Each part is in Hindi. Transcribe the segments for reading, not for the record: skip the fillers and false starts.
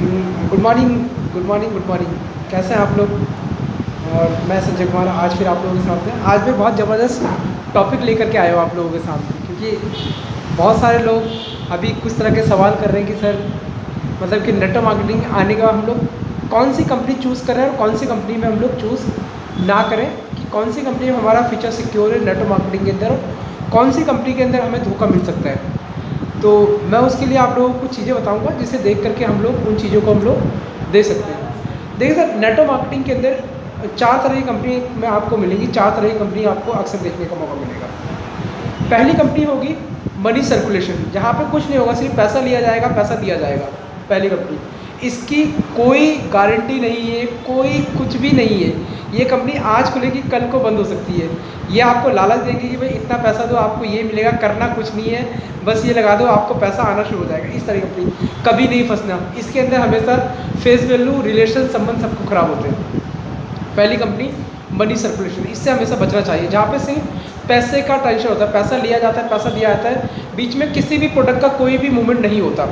Good morning, good morning, good morning. कैसे हैं आप लोग? और मैं संजय कुमार आज फिर आप लोगों के साथ में आज मैं बहुत ज़बरदस्त टॉपिक लेकर के आया हूँ आप लोगों के सामने, क्योंकि बहुत सारे लोग अभी कुछ तरह के सवाल कर रहे हैं कि सर मतलब कि नेटवर्क मार्केटिंग आने के बाद हम लोग कौन सी कंपनी चूज़ करें और कौन सी कंपनी में हम लोग चूज़ ना करें, कि कौन सी कंपनी में हमारा फीचर सिक्योर है नेटवर्क मार्केटिंग के अंदर, और कौन सी कंपनी के अंदर हमें धोखा मिल सकता है। तो मैं उसके लिए आप लोगों को कुछ चीज़ें बताऊंगा जिसे देख करके हम लोग उन चीज़ों को हम लोग दे सकते हैं। देखिए सर, नेटवर्क मार्केटिंग के अंदर चार तरह की कंपनी में आपको मिलेंगी, चार तरह की कंपनी आपको अक्सर देखने का मौका मिलेगा। पहली कंपनी होगी मनी सर्कुलेशन, जहाँ पे कुछ नहीं होगा, सिर्फ पैसा लिया जाएगा, पैसा दिया जाएगा। पहली कंपनी, इसकी कोई गारंटी नहीं है, कोई कुछ भी नहीं है। ये कंपनी आज खुलेगी कल को बंद हो सकती है। ये आपको लालच देगी कि भाई इतना पैसा दो आपको ये मिलेगा, करना कुछ नहीं है, बस ये लगा दो आपको पैसा आना शुरू हो जाएगा। इस तरह की कंपनी कभी नहीं फंसना। इसके अंदर हमेशा फेस वैल्यू, रिलेशन, संबंध सबको खराब होते हैं। पहली कंपनी मनी सर्कुलेशन, इससे हमेशा बचना चाहिए, जहाँ पे सिर्फ पैसे का टेंशन होता है, पैसा लिया जाता है, पैसा दिया जाता है, बीच में किसी भी प्रोडक्ट का कोई भी मूवमेंट नहीं होता।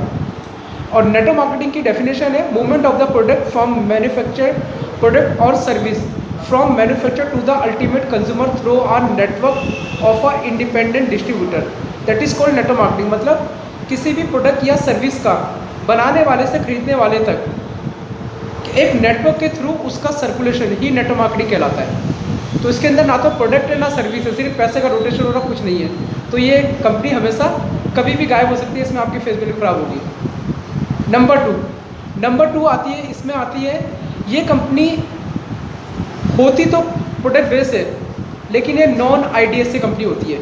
और नेटवर्क मार्केटिंग की डेफिनेशन है movement of the product from manufacture product और service from manufacture to the ultimate consumer through our network of a independent distributor, that is called network marketing. मतलब किसी भी प्रोडक्ट या सर्विस का बनाने वाले से खरीदने वाले तक एक नेटवर्क के थ्रू उसका सर्कुलेशन ही नेटवर्क मार्केटिंग कहलाता है। तो इसके अंदर ना तो प्रोडक्ट है ना सर्विस है, सिर्फ पैसे का रोटेशन हो रहा, कुछ नहीं है। तो ये कंपनी हमेशा कभी भी गायब हो सकती है, इसमें आपकी फेस वैल्यू खराब होगी। नंबर टू आती है, इसमें आती है ये कंपनी होती तो प्रोडक्ट बेस है, लेकिन ये नॉन आईडीएस से कंपनी होती है।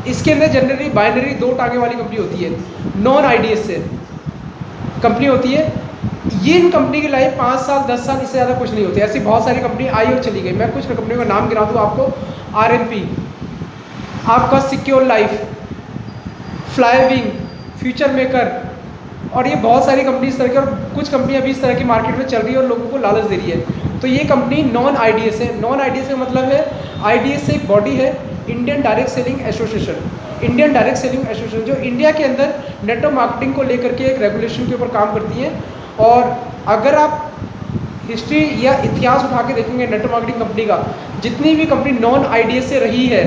इसके अंदर जनरली बाइनरी दो टांगे वाली कंपनी होती है, नॉन आईडीएस से कंपनी होती है। ये इन कंपनी की लाइफ 5 साल 10 साल, इससे ज़्यादा कुछ नहीं होती। ऐसी बहुत सारी कंपनी आई और चली गई। मैं कुछ कंपनियों का नाम गिना दूँ आपको, आरएमपी, आपका सिक्योर लाइफ, फ्लाईविंग, फ्यूचर मेकर, और ये बहुत सारी कंपनी इस तरह की, और कुछ कंपनी अभी इस तरह की मार्केट में चल रही है और लोगों को लालच दे रही है। तो ये कंपनी नॉन आईडीएस है। नॉन आईडीएस का मतलब है, आईडीएस से एक बॉडी है, Indian direct selling association. Indian direct selling association जो इंडिया के अंदर नेटवर्क मार्केटिंग को लेकर के एक रेगुलेशन के ऊपर काम करती है। और अगर आप हिस्ट्री या इतिहास उठा के देखेंगे नेटवर्क मार्केटिंग कंपनी का, जितनी भी कंपनी नॉन आईडीएस से रही है,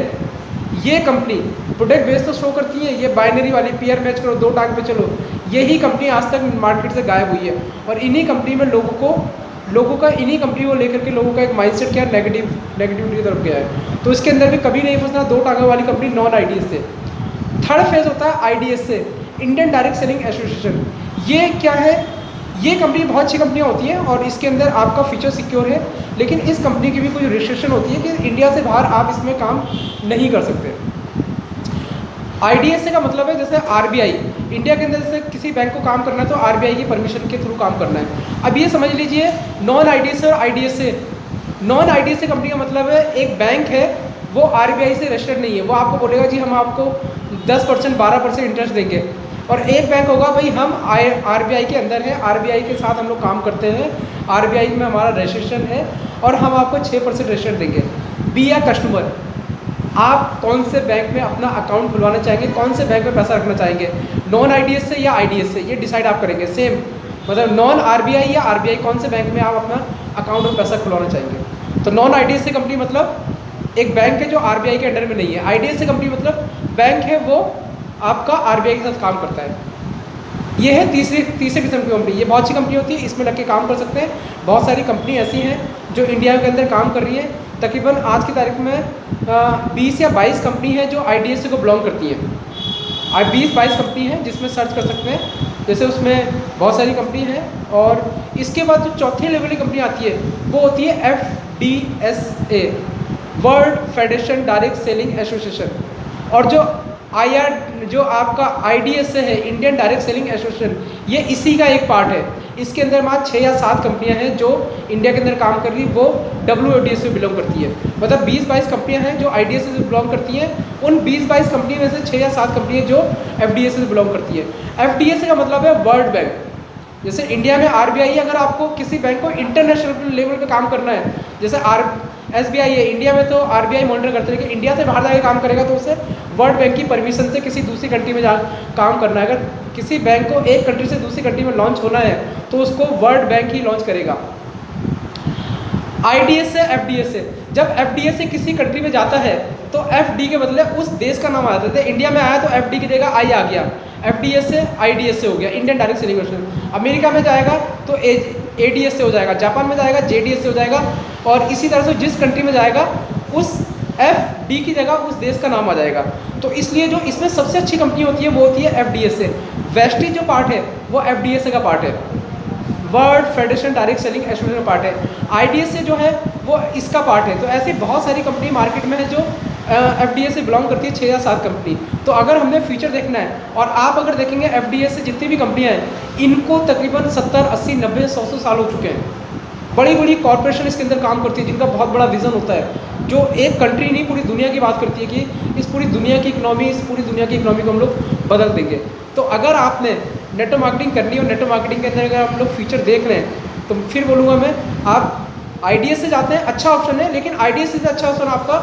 ये कंपनी प्रोडक्ट बेस तो शो करती है, ये बाइनरी वाली पेयर मैच करो, दो टांग पे चलो, यही कंपनी आज तक मार्केट से गायब हुई है। और इन्हीं कंपनी में लोगों का इन्हीं कंपनी को लेकर के लोगों का एक माइंडसेट क्या नेगेटिविटी की तरफ गया है। तो इसके अंदर भी कभी नहीं फंसना, दो टांगों वाली कंपनी नॉन आईडीएस से। थर्ड फेज होता है आईडीएस से, इंडियन डायरेक्ट सेलिंग एसोसिएशन। ये क्या है? ये कंपनी बहुत अच्छी कंपनियाँ होती हैं और इसके अंदर आपका फीचर सिक्योर है, लेकिन इस कंपनी की भी कोई रिस्ट्रिक्शन होती है कि इंडिया से बाहर आप इसमें काम नहीं कर सकते। आईडीएस का मतलब है जैसे आरबीआई, इंडिया के अंदर जैसे किसी बैंक को काम करना है तो आरबीआई की परमिशन के थ्रू काम करना है। अब ये समझ लीजिए नॉन आईडीएस और आईडीएस से, नॉन आईडीएस कंपनी का मतलब है एक बैंक है, वो आरबीआई से रजिस्टर्ड नहीं है, वो आपको बोलेगा जी हम आपको 10% 12% इंटरेस्ट देंगे। और एक बैंक होगा भाई हम आरबीआई के अंदर है, आरबीआई के साथ हम लोग काम करते हैं, आरबीआई में हमारा रजिस्ट्रेशन है और हम आपको 6% रजिस्ट्रेशन देंगे। बी आ कस्टमर, आप कौन से बैंक में अपना अकाउंट खुलवाना चाहेंगे, कौन से बैंक में पैसा रखना चाहेंगे, नॉन आईडीएस से या आईडीएस से, ये डिसाइड आप करेंगे। सेम मतलब नॉन आरबीआई या आरबीआई, कौन से बैंक में आप अपना अकाउंट में पैसा खुलवाना चाहेंगे। तो नॉन आईडीएस से कंपनी मतलब एक बैंक है जो आरबीआई के अंडर में नहीं है। आईडीएस से कंपनी मतलब बैंक है वो आपका आरबीआई के साथ काम करता है। ये है तीसरे किस्म की कंपनी। ये बहुत अच्छी कंपनी होती है, इसमें लग के काम कर सकते हैं। बहुत सारी कंपनी ऐसी हैं जो इंडिया के अंदर काम कर रही है। तकरीबन आज की तारीख में 20 या 22 कंपनी है जो आईडीएस को बिलोंग करती हैं। 20-22 कंपनी है जिसमें सर्च कर सकते हैं, जैसे उसमें बहुत सारी कंपनी है। और इसके बाद जो चौथे लेवल की कंपनी आती है वो होती है FDSA, world federation direct selling association. और जो जो आपका आईडीएस है, इंडियन डायरेक्ट सेलिंग एसोसिएशन, ये इसी का एक पार्ट है। इसके अंदर मात्र 6 या 7 कंपनियां हैं जो इंडिया के अंदर काम कर रही, वो WFDS से बिलोंग करती है। मतलब 20-22 कंपनियां हैं जो आईडीएस से बिलोंग करती हैं। उन 20-22 कंपनी में से 6 या 7 कंपनियां जो FDS से बिलोंग करती है। FDS का मतलब है वर्ल्ड बैंक। जैसे इंडिया में आरबीआई, अगर आपको किसी बैंक को इंटरनेशनल लेवल पे काम करना है, जैसे SBI है, इंडिया में तो RBI मॉनिटर करते हैं, लेकिन इंडिया से बाहर जाके काम करेगा तो उसे वर्ल्ड बैंक की परमिशन से किसी दूसरी कंट्री में जा काम करना है। अगर किसी बैंक को एक कंट्री से दूसरी कंट्री में लॉन्च होना है तो उसको वर्ल्ड बैंक ही लॉन्च करेगा। IDS से FDS से, जब FDS से किसी कंट्री में जाता है तो FD के बदले उस देश का नाम आ जाता है। इंडिया में आया तो FD की जगह I आ गया, FDS से IDS से हो गया, Indian direct selling association. America में जाएगा तो ADS से हो जाएगा, जापान में जाएगा JDS से हो जाएगा, और इसी तरह से जिस कंट्री में जाएगा उस FD की जगह उस देश का नाम आ जाएगा। तो इसलिए जो इसमें सबसे अच्छी कंपनी होती है वो होती है FDS से। वेस्टीज जो पार्ट है वो FDS का पार्ट है, world federation direct selling association part है। IDS से जो है वो इसका पार्ट है। तो ऐसी बहुत सारी कंपनी मार्केट में है जो FDS से बिलोंग करती है, 6 या 7 कंपनी। तो अगर हमने फ्यूचर देखना है और आप अगर देखेंगे FDS से जितनी भी कंपनियां हैं इनको तकरीबन 70, 80, 90, 100 साल हो चुके हैं। बड़ी बड़ी कॉरपोरेशन इसके अंदर काम करती है जिनका बहुत बड़ा विजन होता है, जो एक कंट्री नहीं पूरी दुनिया की बात करती है कि इस पूरी दुनिया की इकोनॉमी, इस पूरी दुनिया की इकोनॉमी को हम लोग बदल देंगे। तो अगर आपने नेटवर्क मार्केटिंग करनी है और नेटवर्क मार्केटिंग के अंदर अगर आप लोग फ्यूचर देख रहे हैं तो फिर बोलूँगा मैं, आप IDS से जाते हैं, अच्छा ऑप्शन है, लेकिन IDS से अच्छा ऑप्शन आपका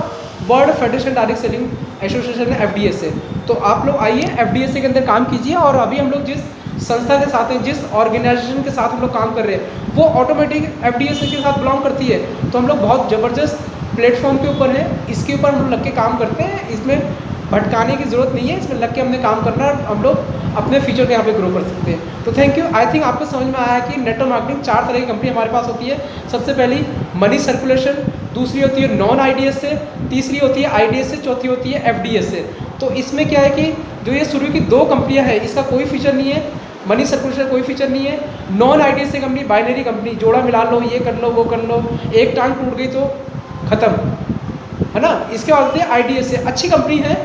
world federation direct selling association है FDS से। तो आप लोग आइए FDS के अंदर काम कीजिए, और अभी हम लोग जिस संस्था के साथ हैं, जिस ऑर्गेनाइजेशन के साथ हम लोग काम कर रहे हैं वो ऑटोमेटिक FDS के साथ बिलोंग करती है। तो हम लोग बहुत ज़बरदस्त प्लेटफॉर्म के ऊपर है, इसके ऊपर हम लोग लग के काम करते हैं, इसमें भटकाने की ज़रूरत नहीं है, इसमें लग के हमने काम करना है, हम लोग अपने फ्यूचर को यहाँ पे ग्रो कर सकते हैं। तो थैंक यू। आई थिंक आपको समझ में आया कि नेटवर्क मार्केटिंग 4 तरह की कंपनी हमारे पास होती है। सबसे पहली मनी सर्कुलेशन, दूसरी होती है नॉन IDS से, तीसरी होती है IDS से, चौथी होती है FDS से। तो इसमें क्या है कि जो ये शुरू की 2 कंपनियाँ हैं इसका कोई फीचर नहीं है, मनी सर्कुलेशन कोई फीचर नहीं है। नॉन IDS से कंपनी बाइनरी कंपनी, जोड़ा मिला लो, ये कर लो वो कर लो, एक टांग टूट गई तो ख़त्म, है ना। इसके बाद होती है IDS से, अच्छी कंपनी है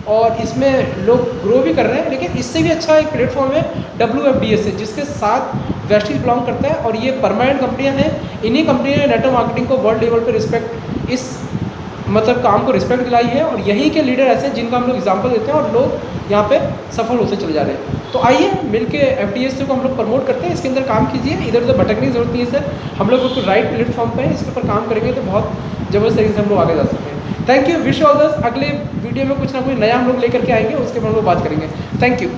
और इसमें लोग ग्रो भी कर रहे हैं, लेकिन इससे भी अच्छा एक प्लेटफॉर्म है WFDS से, जिसके साथ वेस्टीज बिलोंग करता है, और ये परमानेंट कंपनियां हैं। इन्हीं कंपनी ने नेटवर्क मार्केटिंग को वर्ल्ड लेवल पे रिस्पेक्ट, इस मतलब काम को रिस्पेक्ट दिलाई है, और यहीं के लीडर ऐसे हैं जिनका हम लोग एग्जाम्पल देते हैं और लोग यहाँ पे सफल होते चले जा रहे हैं। तो आइए मिलके FDS को हम लोग प्रमोट करते हैं, इसके अंदर काम कीजिए, इधर उधर भटकने की जरूरत नहीं है सर, हम लोग बिल्कुल राइट प्लेटफॉर्म पे हैं, इसके ऊपर काम करेंगे तो बहुत ज़बरदस्त तरीके से हम लोग आगे जा सकते हैं। Thank you, wish all the best. अगले वीडियो में कुछ ना कुछ नया हम लोग लेकर के आएंगे, उसके बाद हम लोग बात करेंगे। Thank you.